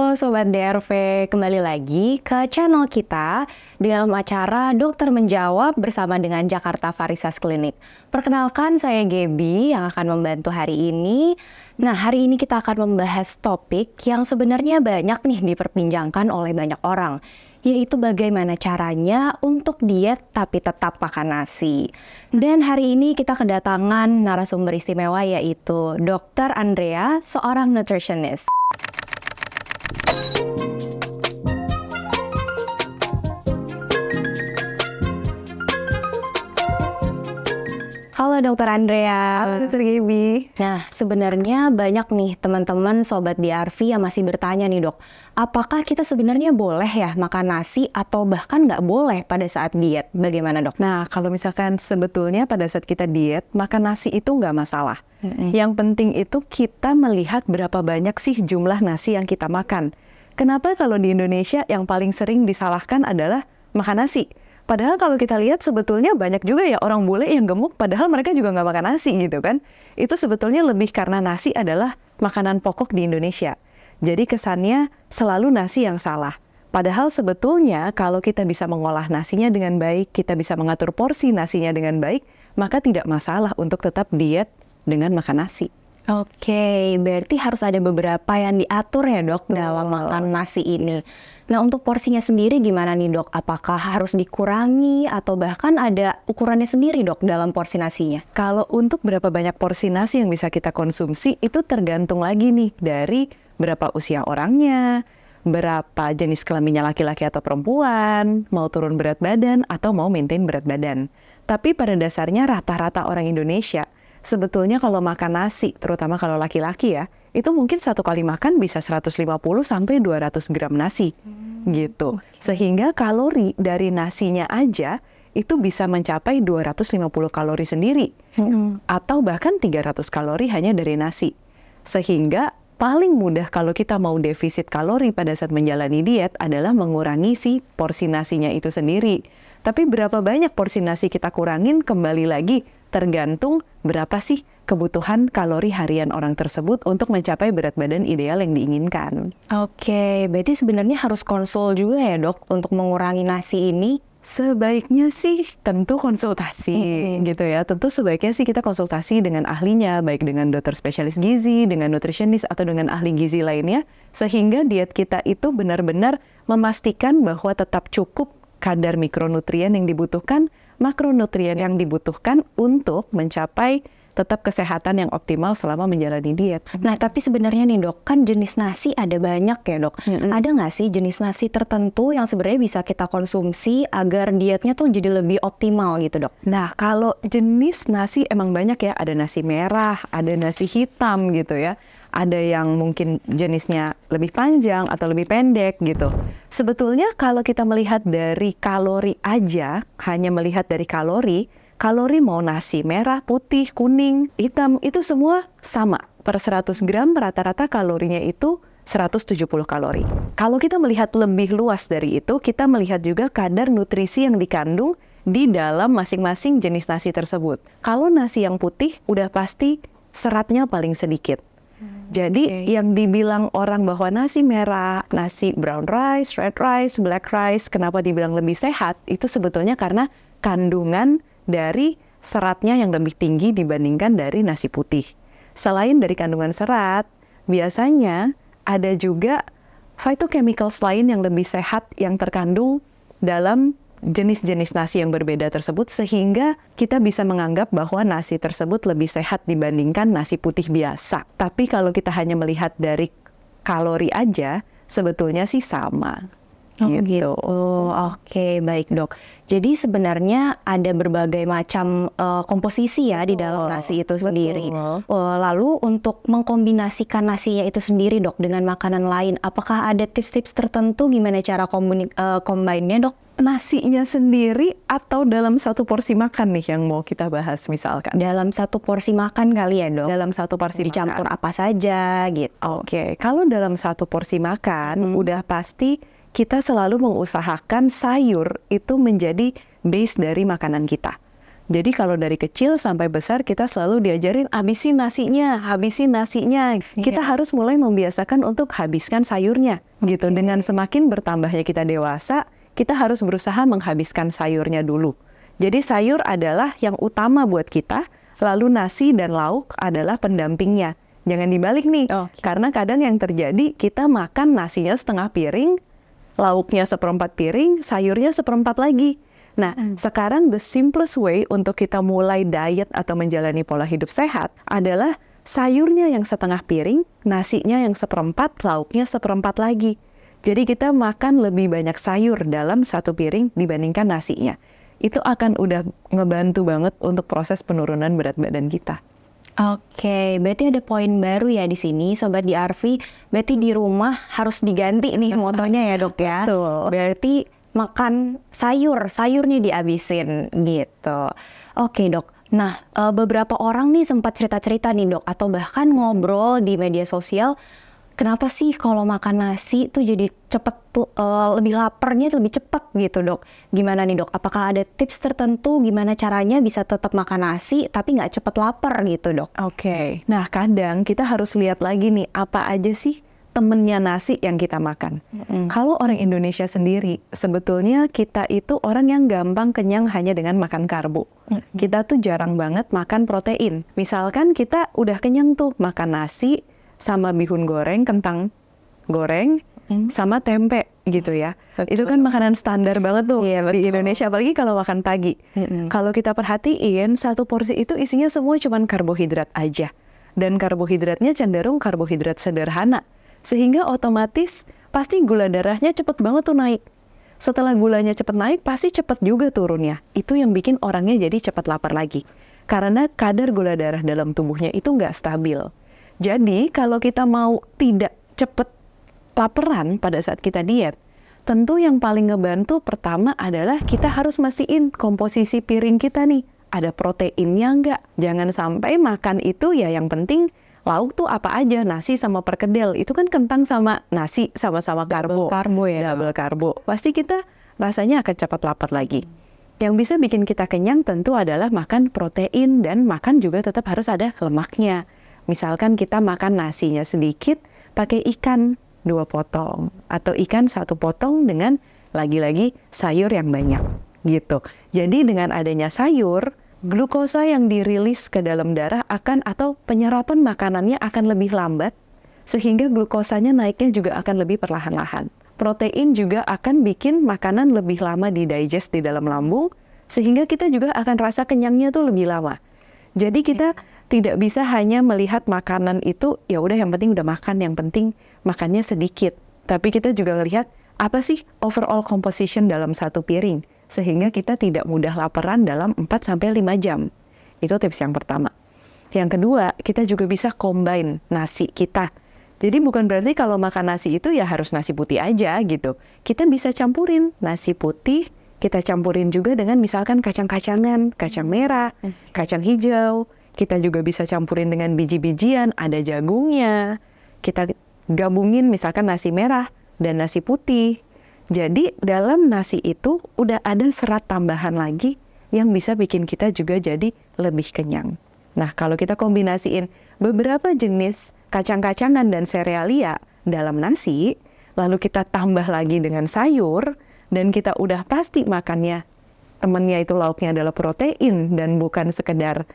Halo Sobat DRV, kembali lagi ke channel kita dalam acara Dokter Menjawab bersama dengan Jakarta Varisas Clinic. Perkenalkan, saya Gaby yang akan membantu hari ini. Nah, hari ini kita akan membahas topik yang sebenarnya banyak nih diperbincangkan oleh banyak orang, yaitu bagaimana caranya untuk diet tapi tetap makan nasi. Dan hari ini kita kedatangan narasumber istimewa yaitu Dr. Andrea, seorang nutritionist. Halo Dokter Andrea. Halo Dokter Gaby. Nah, sebenarnya banyak nih teman-teman Sobat DRV yang masih bertanya nih dok, apakah kita sebenarnya boleh ya makan nasi atau bahkan nggak boleh pada saat diet? Bagaimana dok? Nah, kalau misalkan sebetulnya pada saat kita diet, makan nasi itu nggak masalah. Yang penting itu kita melihat berapa banyak sih jumlah nasi yang kita makan. Kenapa kalau di Indonesia yang paling sering disalahkan adalah makan nasi? Padahal kalau kita lihat sebetulnya banyak juga ya orang bule yang gemuk padahal mereka juga nggak makan nasi gitu kan. Itu sebetulnya lebih karena nasi adalah makanan pokok di Indonesia. Jadi kesannya selalu nasi yang salah. Padahal sebetulnya kalau kita bisa mengolah nasinya dengan baik, kita bisa mengatur porsi nasinya dengan baik, maka tidak masalah untuk tetap diet dengan makan nasi. Oke, berarti harus ada beberapa yang diatur ya dok dalam makan nasi ini. Nah, untuk porsinya sendiri gimana nih dok? Apakah harus dikurangi atau bahkan ada ukurannya sendiri dok dalam porsi nasinya? Kalau untuk berapa banyak porsi nasi yang bisa kita konsumsi itu tergantung lagi nih dari berapa usia orangnya, berapa jenis kelaminnya laki-laki atau perempuan, mau turun berat badan atau mau maintain berat badan. Tapi pada dasarnya rata-rata orang Indonesia sebetulnya kalau makan nasi, terutama kalau laki-laki ya, itu mungkin satu kali makan bisa 150 sampai 200 gram nasi gitu. Sehingga kalori dari nasinya aja itu bisa mencapai 250 kalori sendiri. Atau bahkan 300 kalori hanya dari nasi. Sehingga paling mudah kalau kita mau defisit kalori pada saat menjalani diet adalah mengurangi si porsi nasinya itu sendiri. Tapi berapa banyak porsi nasi kita kurangin kembali lagi tergantung berapa sih kebutuhan kalori harian orang tersebut untuk mencapai berat badan ideal yang diinginkan. Oke, berarti sebenarnya harus konsul juga ya dok untuk mengurangi nasi ini? Sebaiknya sih tentu konsultasi gitu ya. Tentu sebaiknya sih kita konsultasi dengan ahlinya, baik dengan dokter spesialis gizi, dengan nutritionist atau dengan ahli gizi lainnya, sehingga diet kita itu benar-benar memastikan bahwa tetap cukup kadar mikronutrien yang dibutuhkan, makronutrien yang dibutuhkan untuk mencapai tetap kesehatan yang optimal selama menjalani diet. Nah, tapi sebenarnya nih dok, kan jenis nasi ada banyak ya dok. Ada nggak sih jenis nasi tertentu yang sebenarnya bisa kita konsumsi agar dietnya tuh jadi lebih optimal gitu dok? Nah, kalau jenis nasi emang banyak ya. Ada nasi merah, ada nasi hitam gitu ya. Ada yang mungkin jenisnya lebih panjang atau lebih pendek gitu. Sebetulnya kalau kita melihat dari kalori aja, hanya melihat dari kalori mau nasi merah, putih, kuning, hitam, itu semua sama. Per 100 gram rata-rata kalorinya itu 170 kalori. Kalau kita melihat lebih luas dari itu, kita melihat juga kadar nutrisi yang dikandung di dalam masing-masing jenis nasi tersebut. Kalau nasi yang putih, udah pasti seratnya paling sedikit. Jadi yang dibilang orang bahwa nasi merah, nasi brown rice, red rice, black rice, kenapa dibilang lebih sehat, itu sebetulnya karena kandungan dari seratnya yang lebih tinggi dibandingkan dari nasi putih. Selain dari kandungan serat, biasanya ada juga phytochemicals lain yang lebih sehat yang terkandung dalam jenis-jenis nasi yang berbeda tersebut, sehingga kita bisa menganggap bahwa nasi tersebut lebih sehat dibandingkan nasi putih biasa. Tapi kalau kita hanya melihat dari kalori aja, sebetulnya sih sama. Gitu. Oke, baik dok. Jadi sebenarnya ada berbagai macam komposisi ya di dalam nasi itu sendiri. Lalu untuk mengkombinasikan nasinya itu sendiri dok dengan makanan lain, apakah ada tips-tips tertentu gimana cara combine-nya dok? Nasinya sendiri atau dalam satu porsi makan nih yang mau kita bahas misalkan? Dalam satu porsi makan kali ya dok? Dalam satu porsi dicampur makan. apa saja gitu. Oke, kalau dalam satu porsi makan udah pasti kita selalu mengusahakan sayur itu menjadi base dari makanan kita. Jadi kalau dari kecil sampai besar kita selalu diajarin habisin nasinya, habisin nasinya. Kita harus mulai membiasakan untuk habiskan sayurnya gitu. Dengan semakin bertambahnya kita dewasa, kita harus berusaha menghabiskan sayurnya dulu. Jadi sayur adalah yang utama buat kita, lalu nasi dan lauk adalah pendampingnya. Jangan dibalik nih, karena kadang yang terjadi kita makan nasinya setengah piring, lauknya seperempat piring, sayurnya seperempat lagi. Nah, sekarang the simplest way untuk kita mulai diet atau menjalani pola hidup sehat adalah sayurnya yang setengah piring, nasinya yang seperempat, lauknya seperempat lagi. Jadi kita makan lebih banyak sayur dalam satu piring dibandingkan nasinya. Itu akan udah ngebantu banget untuk proses penurunan berat badan kita. Oke, berarti ada poin baru ya di sini, Sobat DRV. Berarti di rumah harus diganti nih motonya ya dok ya. Betul. Berarti makan sayurnya dihabisin gitu. Oke dok, nah beberapa orang nih sempat cerita-cerita nih dok, atau bahkan ngobrol di media sosial, kenapa sih kalau makan nasi tuh jadi cepet lebih laparnya tuh lebih cepat gitu dok. Gimana nih dok, apakah ada tips tertentu gimana caranya bisa tetap makan nasi tapi nggak cepet lapar gitu dok? Oke, nah kadang kita harus lihat lagi nih apa aja sih temennya nasi yang kita makan. Kalau orang Indonesia sendiri, sebetulnya kita itu orang yang gampang kenyang hanya dengan makan karbo. Kita tuh jarang banget makan protein. Misalkan kita udah kenyang tuh makan nasi sama bihun goreng, kentang goreng, sama tempe gitu ya. Itu kan makanan standar banget tuh di Indonesia, apalagi kalau makan pagi. Kalau kita perhatiin, satu porsi itu isinya semua cuman karbohidrat aja. Dan karbohidratnya cenderung karbohidrat sederhana. Sehingga otomatis pasti gula darahnya cepet banget tuh naik. Setelah gulanya cepet naik, pasti cepet juga turunnya. Itu yang bikin orangnya jadi cepet lapar lagi. Karena kadar gula darah dalam tubuhnya itu nggak stabil. Jadi kalau kita mau tidak cepet laparan pada saat kita diet, tentu yang paling ngebantu pertama adalah kita harus mastiin komposisi piring kita nih. Ada proteinnya nggak? Jangan sampai makan itu ya yang penting lauk tuh apa aja, nasi sama perkedel. Itu kan kentang sama nasi sama-sama karbo. Double karbo. Pasti kita rasanya akan cepat lapar lagi. Yang bisa bikin kita kenyang tentu adalah makan protein dan makan juga tetap harus ada lemaknya. Misalkan kita makan nasinya sedikit, pakai ikan 2 potong. Atau ikan 1 potong dengan lagi-lagi sayur yang banyak. Gitu. Jadi dengan adanya sayur, glukosa yang dirilis ke dalam darah atau penyerapan makanannya akan lebih lambat, sehingga glukosanya naiknya juga akan lebih perlahan-lahan. Protein juga akan bikin makanan lebih lama digest di dalam lambung, sehingga kita juga akan rasa kenyangnya tuh lebih lama. Jadi kita tidak bisa hanya melihat makanan itu, ya udah yang penting udah makan, yang penting makannya sedikit. Tapi kita juga ngelihat apa sih overall composition dalam satu piring, sehingga kita tidak mudah laparan dalam 4-5 jam. Itu tips yang pertama. Yang kedua, kita juga bisa combine nasi kita. Jadi bukan berarti kalau makan nasi itu ya harus nasi putih aja gitu. Kita bisa campurin nasi putih, kita campurin juga dengan misalkan kacang-kacangan, kacang merah, kacang hijau. Kita juga bisa campurin dengan biji-bijian, ada jagungnya. Kita gabungin misalkan nasi merah dan nasi putih. Jadi dalam nasi itu udah ada serat tambahan lagi yang bisa bikin kita juga jadi lebih kenyang. Nah, kalau kita kombinasiin beberapa jenis kacang-kacangan dan serealia dalam nasi, lalu kita tambah lagi dengan sayur, dan kita udah pasti makannya, temennya itu lauknya adalah protein dan bukan sekedar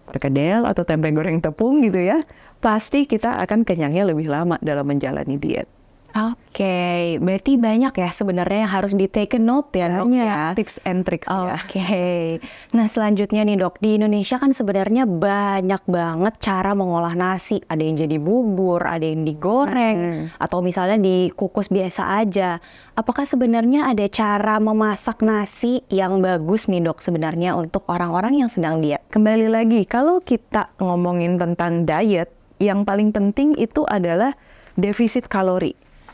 perkedel atau tempe goreng tepung gitu ya, pasti kita akan kenyangnya lebih lama dalam menjalani diet. Oke, berarti banyak ya sebenarnya yang harus di take note ya dok ya. Tips and tricks ya. Oke, nah selanjutnya nih dok, di Indonesia kan sebenarnya banyak banget cara mengolah nasi. Ada yang jadi bubur, ada yang digoreng, atau misalnya dikukus biasa aja. Apakah sebenarnya ada cara memasak nasi yang bagus nih dok sebenarnya untuk orang-orang yang sedang diet? Kembali lagi, kalau kita ngomongin tentang diet, yang paling penting itu adalah defisit kalori.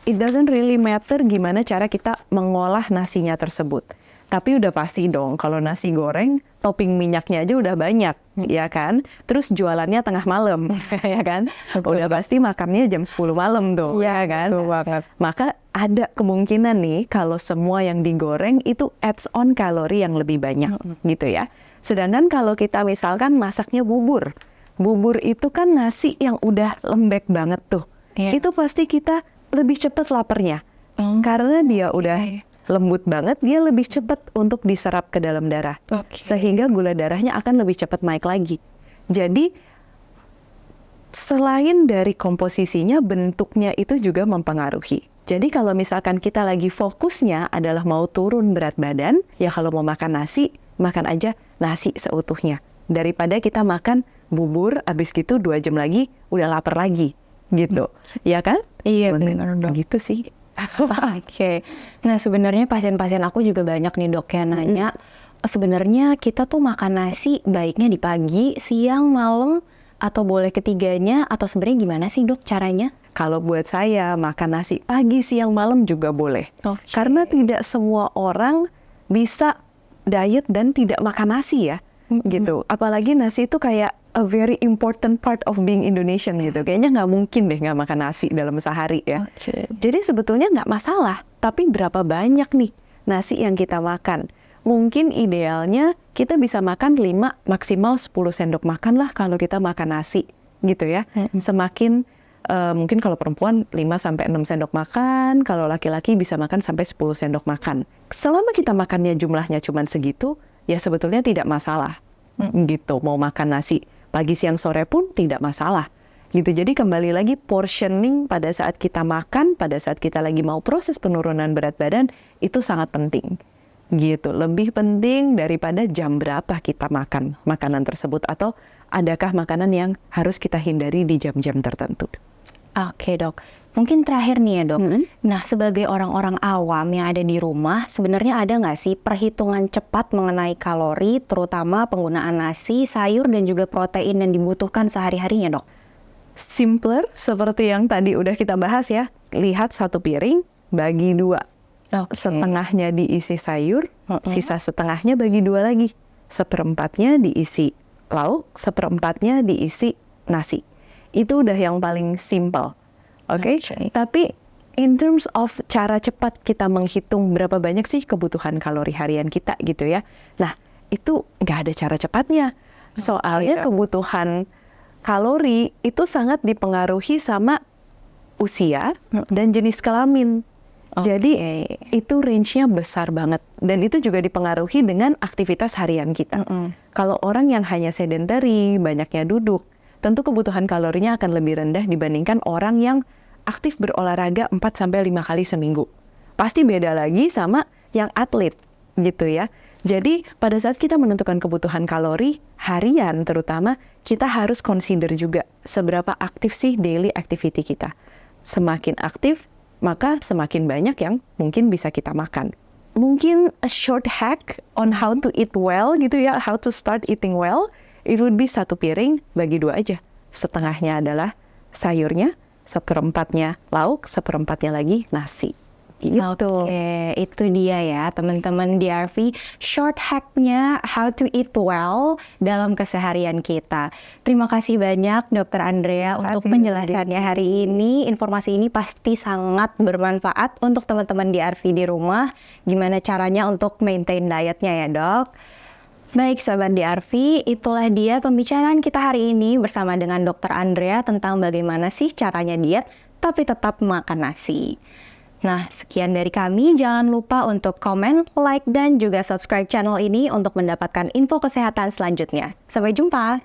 It doesn't really matter gimana cara kita mengolah nasinya tersebut. Tapi udah pasti dong, kalau nasi goreng, topping minyaknya aja udah banyak, ya kan? Terus jualannya tengah malam, ya kan? Udah pasti makannya jam 10 malam tuh, ya kan? Betul banget. Maka ada kemungkinan nih, kalau semua yang digoreng itu adds on kalori yang lebih banyak, gitu ya. Sedangkan kalau kita misalkan masaknya bubur itu kan nasi yang udah lembek banget tuh. Iya. Itu pasti kita lebih cepat laparnya. Karena dia udah lembut banget, dia lebih cepat untuk diserap ke dalam darah. Oke. Sehingga gula darahnya akan lebih cepat naik lagi. Jadi selain dari komposisinya, bentuknya itu juga mempengaruhi. Jadi kalau misalkan kita lagi fokusnya adalah mau turun berat badan, ya kalau mau makan nasi, makan aja nasi seutuhnya. Daripada kita makan bubur, abis gitu 2 jam lagi udah lapar lagi, gitu. Ya kan? Iya, benar, Dok. Gitu sih. Oke. Nah, sebenarnya pasien-pasien aku juga banyak nih, Dok, yang nanya, sebenarnya kita tuh makan nasi baiknya di pagi, siang, malam, atau boleh ketiganya, atau sebenarnya gimana sih, Dok, caranya? Kalau buat saya, makan nasi pagi, siang, malam juga boleh. Oke. Karena tidak semua orang bisa diet dan tidak makan nasi ya, gitu. Apalagi nasi itu kayak a very important part of being Indonesian gitu. Kayaknya nggak mungkin deh nggak makan nasi dalam sehari ya. Oke. Jadi sebetulnya nggak masalah, tapi berapa banyak nih nasi yang kita makan? Mungkin idealnya kita bisa makan 5 maksimal 10 sendok makan lah kalau kita makan nasi gitu ya. Semakin mungkin kalau perempuan 5-6 sendok makan, kalau laki-laki bisa makan sampai 10 sendok makan. Selama kita makannya jumlahnya cuma segitu, ya sebetulnya tidak masalah. Gitu, mau makan nasi pagi, siang, sore pun tidak masalah. Gitu, jadi kembali lagi portioning pada saat kita makan, pada saat kita lagi mau proses penurunan berat badan, itu sangat penting. Gitu, lebih penting daripada jam berapa kita makan makanan tersebut, atau adakah makanan yang harus kita hindari di jam-jam tertentu. Oke, Dok. Mungkin terakhir nih ya, Dok. Nah, sebagai orang-orang awam yang ada di rumah, sebenarnya ada nggak sih perhitungan cepat mengenai kalori, terutama penggunaan nasi, sayur, dan juga protein yang dibutuhkan sehari-harinya, Dok? Simpler, seperti yang tadi udah kita bahas ya. Lihat 1 piring, bagi 2. Oke. Setengahnya diisi sayur, sisa setengahnya bagi 2 lagi. 1/4-nya diisi lauk, 1/4-nya diisi nasi. Itu udah yang paling simple. Oke? Oke. Tapi in terms of cara cepat kita menghitung berapa banyak sih kebutuhan kalori harian kita gitu ya. Nah, itu nggak ada cara cepatnya. Soalnya kebutuhan kalori itu sangat dipengaruhi sama usia dan jenis kelamin. Jadi itu range-nya besar banget. Dan itu juga dipengaruhi dengan aktivitas harian kita. Kalau orang yang hanya sedentary, banyaknya duduk, tentu kebutuhan kalorinya akan lebih rendah dibandingkan orang yang aktif berolahraga 4-5 kali seminggu. Pasti beda lagi sama yang atlet gitu ya. Jadi pada saat kita menentukan kebutuhan kalori harian terutama, kita harus consider juga seberapa aktif sih daily activity kita. Semakin aktif, maka semakin banyak yang mungkin bisa kita makan. Mungkin a short hack on how to eat well gitu ya, how to start eating well, it would be 1 piring bagi 2 aja. Setengahnya adalah sayurnya, 1/4-nya lauk, 1/4-nya lagi nasi. Gitu. Oke, itu dia ya teman-teman DRV, short hack-nya how to eat well dalam keseharian kita. Terima kasih banyak Dr. Andrea untuk penjelasannya hari ini. Informasi ini pasti sangat bermanfaat untuk teman-teman DRV di rumah. Gimana caranya untuk maintain dietnya ya, Dok? Baik sahabat DRV, itulah dia pembicaraan kita hari ini bersama dengan Dr. Andrea tentang bagaimana sih caranya diet tapi tetap makan nasi. Nah, sekian dari kami. Jangan lupa untuk komen, like, dan juga subscribe channel ini untuk mendapatkan info kesehatan selanjutnya. Sampai jumpa!